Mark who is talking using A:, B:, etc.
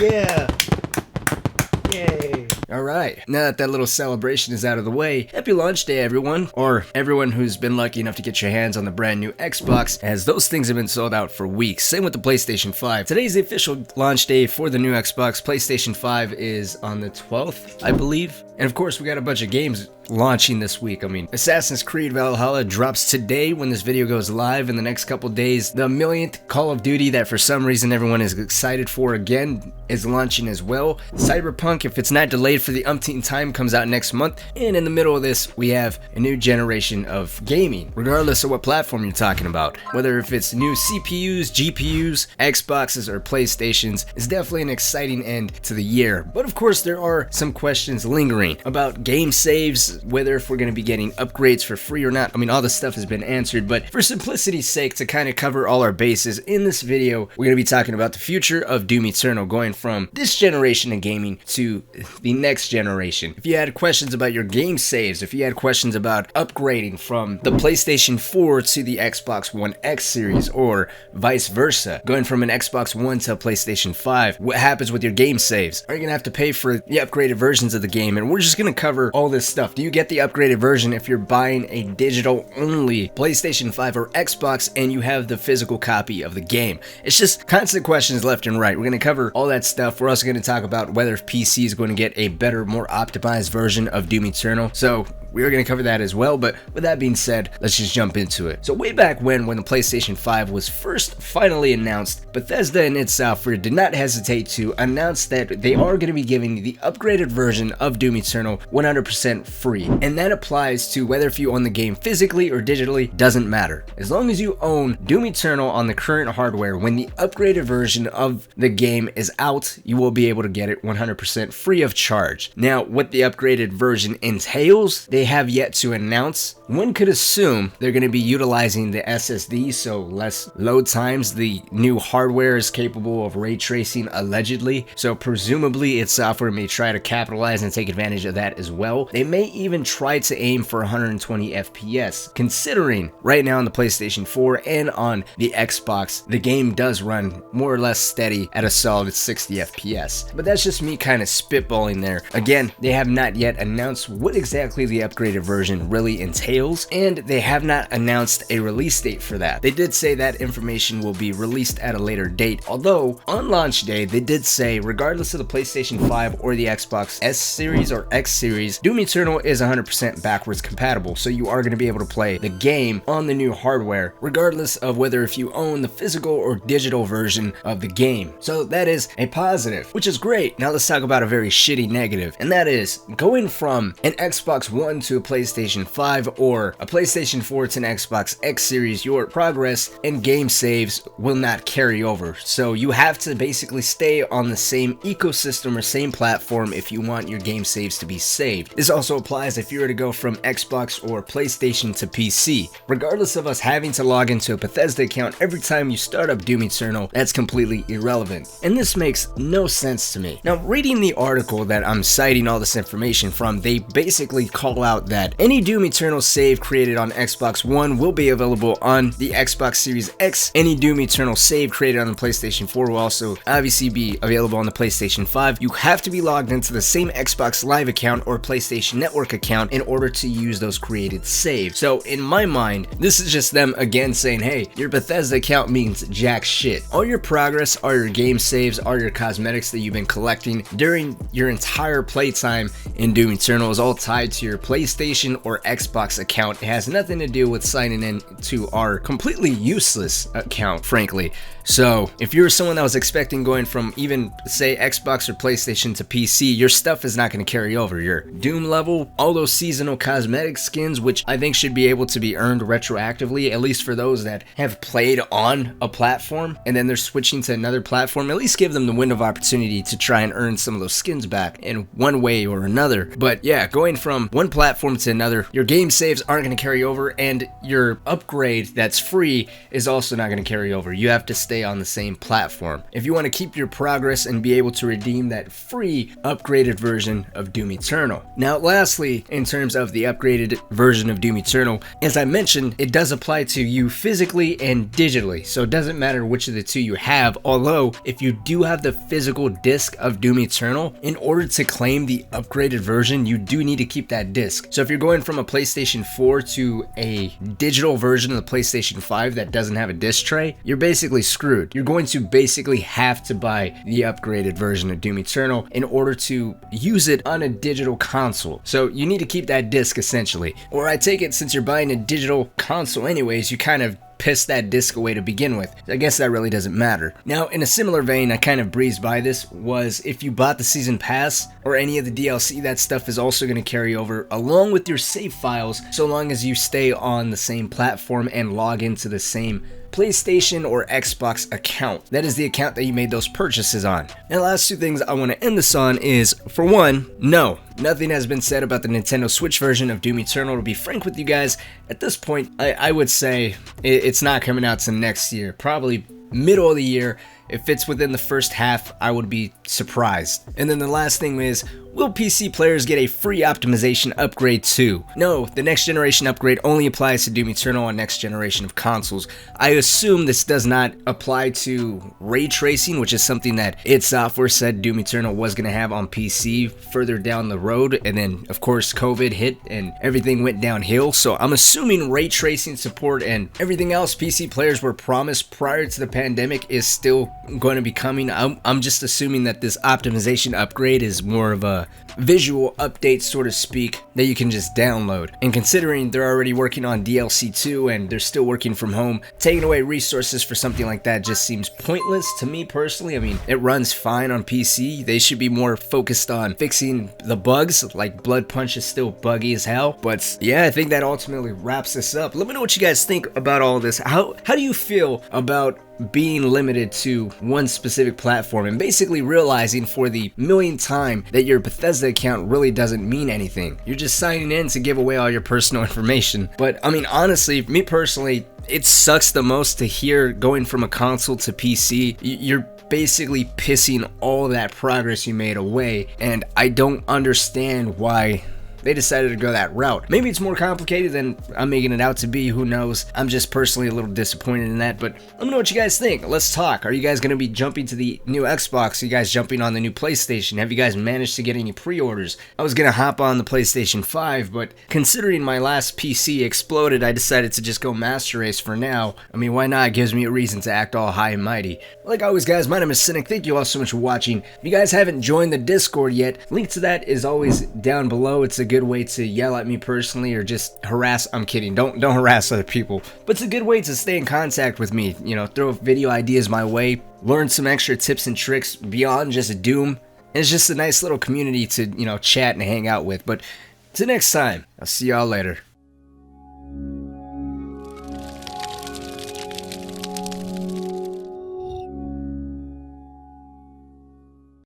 A: Yeah. Yay.
B: Alright, now that little celebration is out of the way, happy launch day everyone, or everyone who's been lucky enough to get your hands on the brand new Xbox, as those things have been sold out for weeks. Same with the PlayStation 5. Today's the official launch day for the new Xbox. PlayStation 5 is on the 12th, I believe. And of course, we got a bunch of games launching this week. I mean, Assassin's Creed Valhalla drops today when this video goes live. In the next couple days, the millionth Call of Duty that for some reason everyone is excited for again is launching as well. Cyberpunk, if it's not delayed for the umpteenth time, comes out next month. And in the middle of this, we have a new generation of gaming, regardless of what platform you're talking about. Whether if it's new CPUs, GPUs, Xboxes, or PlayStations, it's definitely an exciting end to the year. But of course, there are some questions lingering about game saves, whether if we're going to be getting upgrades for free or not. I mean, all this stuff has been answered, but for simplicity's sake, to kind of cover all our bases in this video, we're going to be talking about the future of Doom Eternal, going from this generation of gaming to the next generation. If you had questions about your game saves, if you had questions about upgrading from the PlayStation 4 to the Xbox One X series, or vice versa, going from an Xbox One to a PlayStation 5, what happens with your game saves? Are you going to have to pay for the upgraded versions of the game? And we're just going to cover all this stuff. Do you get the upgraded version if you're buying a digital only PlayStation 5 or Xbox and you have the physical copy of the game? It's just constant questions left and right. We're going to cover all that stuff. We're also going to talk about whether PC is going to get a better, more optimized version of Doom Eternal. So we are going to cover that as well, but with that being said, let's just jump into it. So way back when the PlayStation 5 was first finally announced, Bethesda and id Software did not hesitate to announce that they are going to be giving the upgraded version of Doom Eternal 100% free. And that applies to whether if you own the game physically or digitally, doesn't matter. As long as you own Doom Eternal on the current hardware, when the upgraded version of the game is out, you will be able to get it 100% free of charge. Now, what the upgraded version entails, they have yet to announce. One could assume they're going to be utilizing the SSD, so less load times. The new hardware is capable of ray tracing, allegedly, so presumably id Software may try to capitalize and take advantage of that as well. They may even try to aim for 120 FPS, considering right now on the PlayStation 4 and on the Xbox, the game does run more or less steady at a solid 60 FPS. But that's just me kind of spitballing there. Again, they have not yet announced what exactly the upgraded version really entails, and they have not announced a release date for that. They did say that information will be released at a later date, although on launch day they did say regardless of the PlayStation 5 or the Xbox S series or X series, Doom Eternal is 100% backwards compatible, so you are going to be able to play the game on the new hardware regardless of whether if you own the physical or digital version of the game. So that is a positive, which is great. Now let's talk about a very shitty negative, and that is going from an Xbox One to a PlayStation 5 or a PlayStation 4 to an Xbox X series, your progress and game saves will not carry over. So you have to basically stay on the same ecosystem or same platform if you want your game saves to be saved. This also applies if you were to go from Xbox or PlayStation to PC. Regardless of us having to log into a Bethesda account every time you start up Doom Eternal, that's completely irrelevant. And this makes no sense to me. Now, reading the article that I'm citing all this information from, they basically call out that any Doom Eternal save created on Xbox One will be available on the Xbox Series X. Any Doom Eternal save created on the PlayStation 4 will also obviously be available on the PlayStation 5. You have to be logged into the same Xbox Live account or PlayStation Network account in order to use those created saves. So in my mind, this is just them again saying, hey, your Bethesda account means jack shit. All your progress, all your game saves, all your cosmetics that you've been collecting during your entire playtime in Doom Eternal is all tied to your PlayStation or Xbox account. It has nothing to do with signing in to our completely useless account, frankly. So if you're someone that was expecting going from even say Xbox or PlayStation to PC, your stuff is not going to carry over. Your Doom level, all those seasonal cosmetic skins, which I think should be able to be earned retroactively, at least for those that have played on a platform and then they're switching to another platform, at least give them the window of opportunity to try and earn some of those skins back in one way or another. But yeah, going from one platform to another, your game saves aren't going to carry over, and your upgrade that's free is also not going to carry over. You have to stay stay on the same platform if you want to keep your progress and be able to redeem that free upgraded version of Doom Eternal. Now lastly, in terms of the upgraded version of Doom Eternal, as I mentioned, it does apply to you physically and digitally, so it doesn't matter which of the two you have, although if you do have the physical disc of Doom Eternal, in order to claim the upgraded version, you do need to keep that disc. So if you're going from a PlayStation 4 to a digital version of the PlayStation 5 that doesn't have a disc tray, you're basically screwed. You're going to basically have to buy the upgraded version of Doom Eternal in order to use it on a digital console. So you need to keep that disc essentially. Or I take it, since you're buying a digital console anyways, you kind of piss that disc away to begin with. I guess that really doesn't matter. Now, in a similar vein, I kind of breezed by this, was if you bought the season pass or any of the DLC, that stuff is also going to carry over along with your save files, so long as you stay on the same platform and log into the same PlayStation or Xbox account. That is the account that you made those purchases on. Now, the last two things I want to end this on is, for one, no, nothing has been said about the Nintendo Switch version of Doom Eternal. To be frank with you guys, at this point, I would say it's not coming out till next year, probably middle of the year. If it's within the first half, I would be surprised. And then the last thing is, will PC players get a free optimization upgrade too? No, the next generation upgrade only applies to Doom Eternal on next generation of consoles. I assume this does not apply to ray tracing, which is something that id Software said Doom Eternal was going to have on PC further down the road, and then of course COVID hit and everything went downhill. So I'm assuming ray tracing support and everything else PC players were promised prior to the pandemic is still going to be coming. I'm just assuming that this optimization upgrade is more of a visual update, so to speak, that you can just download. And considering they're already working on DLC 2 and they're still working from home, taking away resources for something like that just seems pointless to me personally. I mean, it runs fine on PC. They should be more focused on fixing the bugs, like Blood Punch is still buggy as hell. But yeah, I think that ultimately wraps this up. Let me know what you guys think about all this. How do you feel about being limited to one specific platform and basically realizing for the millionth time that your Bethesda account really doesn't mean anything? You're just signing in to give away all your personal information. But I mean, honestly, me personally, it sucks the most to hear going from a console to PC. You're basically pissing all that progress you made away, and I don't understand why they decided to go that route. Maybe it's more complicated than I'm making it out to be, who knows. I'm just personally a little disappointed in that, but let me know what you guys think. Let's talk. Are you guys going to be jumping to the new Xbox? Are you guys jumping on the new PlayStation? Have you guys managed to get any pre-orders? I was going to hop on the PlayStation 5, but considering my last PC exploded, I decided to just go Master Race for now. I mean, why not? It gives me a reason to act all high and mighty. Like always, guys, my name is Cynic. Thank you all so much for watching. If you guys haven't joined the Discord yet, link to that is always down below. It's a good way to yell at me personally or just harass. I'm kidding, don't harass other people, but it's a good way to stay in contact with me, you know, throw video ideas my way, learn some extra tips and tricks beyond just Doom, and it's just a nice little community to, you know, chat and hang out with. But till next time, I'll see y'all later.